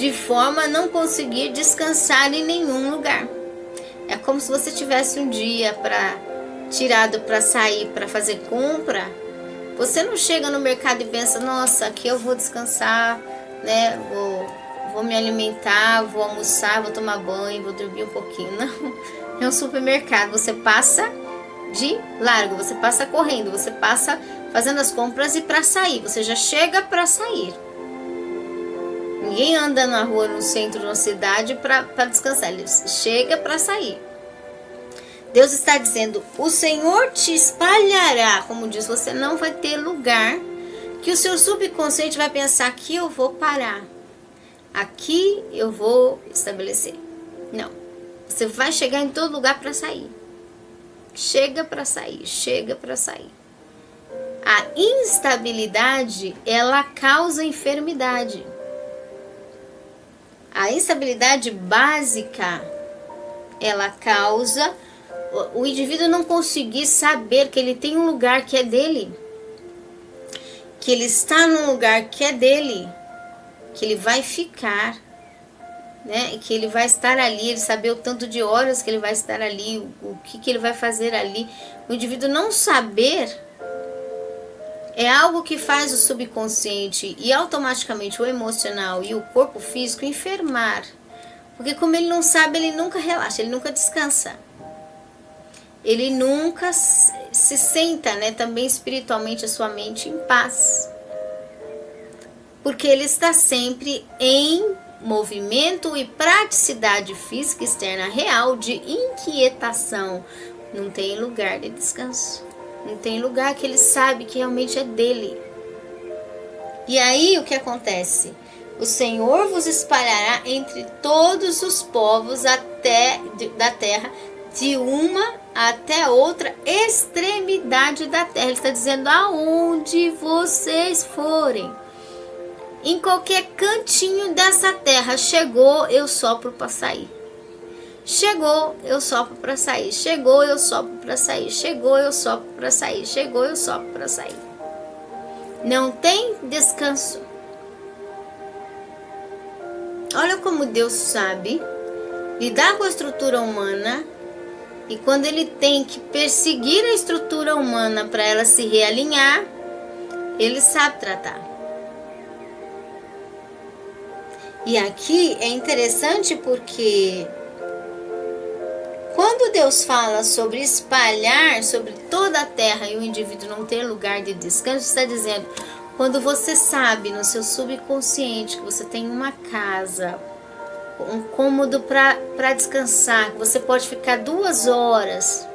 de forma a não conseguir descansar em nenhum lugar. É como se você tivesse um dia tirado para sair, para fazer compra. Você não chega no mercado e pensa, nossa, aqui eu vou descansar, né? Vou me alimentar, vou almoçar, vou tomar banho, vou dormir um pouquinho. Não, é um supermercado. Você passa de largo, você passa correndo, você passa fazendo as compras e para sair. Você já chega para sair. Ninguém anda na rua, no centro, na cidade para descansar. Ele chega para sair. Deus está dizendo, o Senhor te espalhará. Como diz, você não vai ter lugar que o seu subconsciente vai pensar, aqui eu vou parar. Aqui eu vou estabelecer. Não. Você vai chegar em todo lugar para sair. Chega para sair, chega para sair. A instabilidade, ela causa enfermidade. A instabilidade básica, ela causa o indivíduo não conseguir saber que ele tem um lugar que é dele, que ele está num lugar que é dele, que ele vai ficar, né? Que ele vai estar ali, ele saber o tanto de horas que ele vai estar ali, o que ele vai fazer ali. O indivíduo não saber é algo que faz o subconsciente e automaticamente o emocional e o corpo físico enfermar. Porque como ele não sabe, ele nunca relaxa, ele nunca descansa. Ele nunca se senta, né, também espiritualmente, a sua mente em paz. Porque ele está sempre em movimento e praticidade física externa real de inquietação. Não tem lugar de descanso. Não tem lugar que ele sabe que realmente é dele. E aí o que acontece? O Senhor vos espalhará entre todos os povos da terra, de uma até outra extremidade da terra. Ele está dizendo, aonde vocês forem, em qualquer cantinho dessa terra, chegou, eu sopro para sair. Chegou, eu sopro para sair. Chegou, eu sopro para sair. Chegou, eu sopro para sair. Chegou, eu sopro para sair. Não tem descanso. Olha como Deus sabe lidar com a estrutura humana. E quando ele tem que perseguir a estrutura humana para ela se realinhar, ele sabe tratar. E aqui é interessante porque quando Deus fala sobre espalhar sobre toda a terra e o indivíduo não ter lugar de descanso, está dizendo, quando você sabe no seu subconsciente que você tem uma casa, um cômodo para descansar, que você pode ficar 2 horas,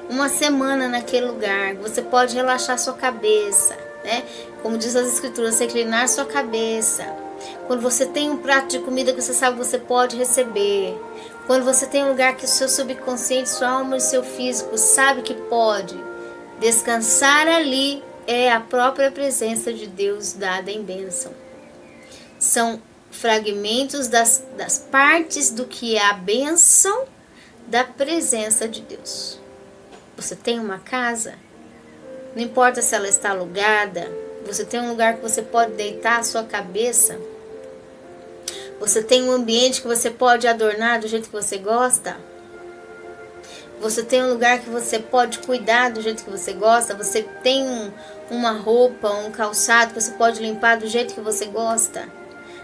uma semana naquele lugar, que você pode relaxar sua cabeça, né? Como diz as escrituras, reclinar sua cabeça. Quando você tem um prato de comida que você sabe que você pode receber. Quando você tem um lugar que o seu subconsciente, sua alma e seu físico sabe que pode descansar ali, é a própria presença de Deus dada em bênção. São fragmentos das partes do que é a bênção da presença de Deus. Você tem uma casa, não importa se ela está alugada, você tem um lugar que você pode deitar a sua cabeça, você tem um ambiente que você pode adornar do jeito que você gosta, você tem um lugar que você pode cuidar do jeito que você gosta, você tem uma roupa, um calçado que você pode limpar do jeito que você gosta,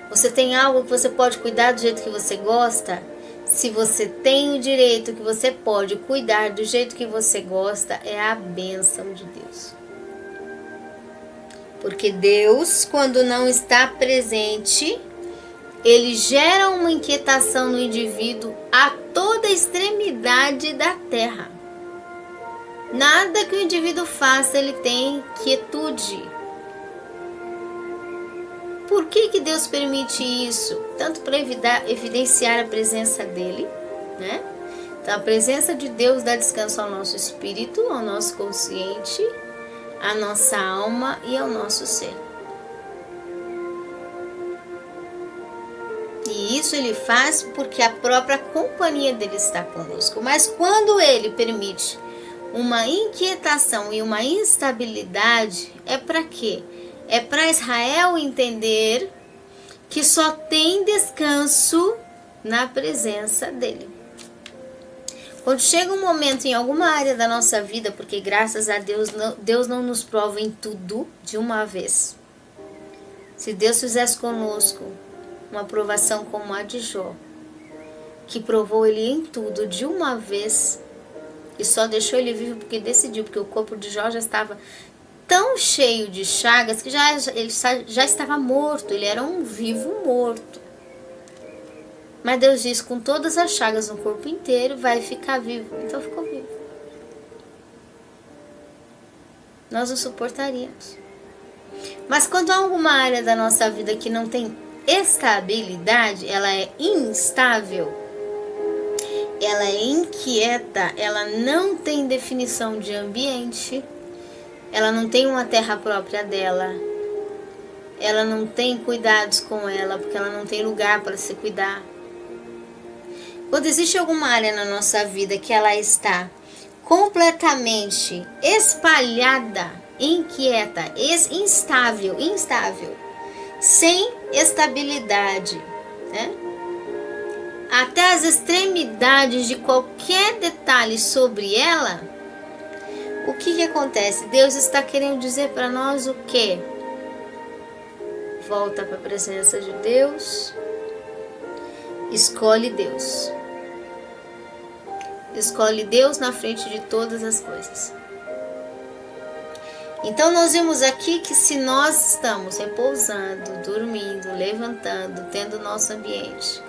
você tem algo que você pode cuidar do jeito que você gosta. Se você tem o direito que você pode cuidar do jeito que você gosta, é a bênção de Deus. Porque Deus, quando não está presente, ele gera uma inquietação no indivíduo a toda a extremidade da terra. Nada que o indivíduo faça, ele tem quietude. Por que Deus permite isso? Tanto para evidenciar a presença dele, né? Então a presença de Deus dá descanso ao nosso espírito, ao nosso consciente, à nossa alma e ao nosso ser. E isso ele faz porque a própria companhia dele está conosco. Mas quando ele permite uma inquietação e uma instabilidade, é para quê? É para Israel entender que só tem descanso na presença dele. Quando chega um momento em alguma área da nossa vida, porque graças a Deus não nos prova em tudo de uma vez. Se Deus fizesse conosco uma provação como a de Jó, que provou ele em tudo de uma vez, e só deixou ele vivo porque decidiu, porque o corpo de Jó já estava tão cheio de chagas que ele já estava morto, ele era um vivo morto. Mas Deus disse, com todas as chagas no corpo inteiro, vai ficar vivo. Então ficou vivo. Nós não suportaríamos. Mas quando há alguma área da nossa vida que não tem estabilidade, ela é instável, ela é inquieta, ela não tem definição de ambiente, ela não tem uma terra própria dela, ela não tem cuidados com ela, porque ela não tem lugar para se cuidar. Quando existe alguma área na nossa vida que ela está completamente espalhada, inquieta, instável, sem estabilidade, né? Até as extremidades de qualquer detalhe sobre ela, o que acontece? Deus está querendo dizer para nós o quê? Volta para a presença de Deus, escolhe Deus. Escolhe Deus na frente de todas as coisas. Então nós vimos aqui que se nós estamos repousando, dormindo, levantando, tendo nosso ambiente,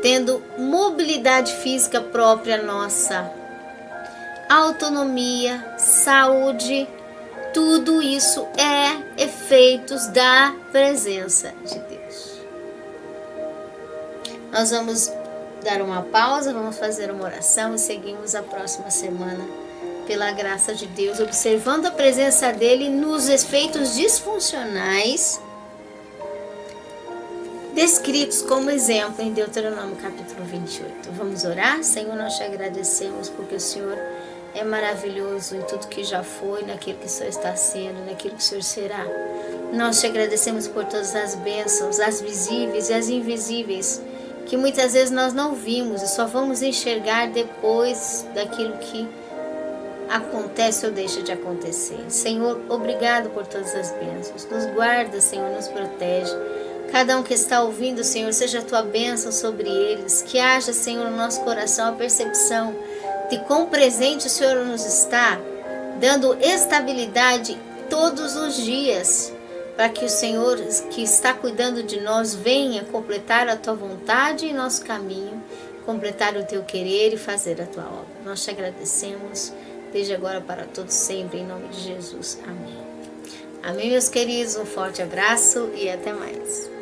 tendo mobilidade física própria nossa, autonomia, saúde, tudo isso é efeitos da presença de Deus. Nós vamos dar uma pausa, vamos fazer uma oração e seguimos a próxima semana, pela graça de Deus, observando a presença dele nos efeitos disfuncionais descritos como exemplo em Deuteronômio capítulo 28. Vamos orar? Senhor, nós te agradecemos porque o Senhor é maravilhoso em tudo que já foi, naquilo que o Senhor está sendo, naquilo que o Senhor será. Nós te agradecemos por todas as bênçãos, as visíveis e as invisíveis, que muitas vezes nós não vimos e só vamos enxergar depois daquilo que acontece ou deixa de acontecer. Senhor, obrigado por todas as bênçãos. Nos guarda, Senhor, nos protege. Cada um que está ouvindo, Senhor, seja a tua bênção sobre eles. Que haja, Senhor, no nosso coração a percepção de quão presente o Senhor nos está, dando estabilidade todos os dias, para que o Senhor que está cuidando de nós venha completar a tua vontade em nosso caminho, completar o teu querer e fazer a tua obra. Nós te agradecemos, desde agora para todos sempre, em nome de Jesus. Amém. Amém, meus queridos. Um forte abraço e até mais.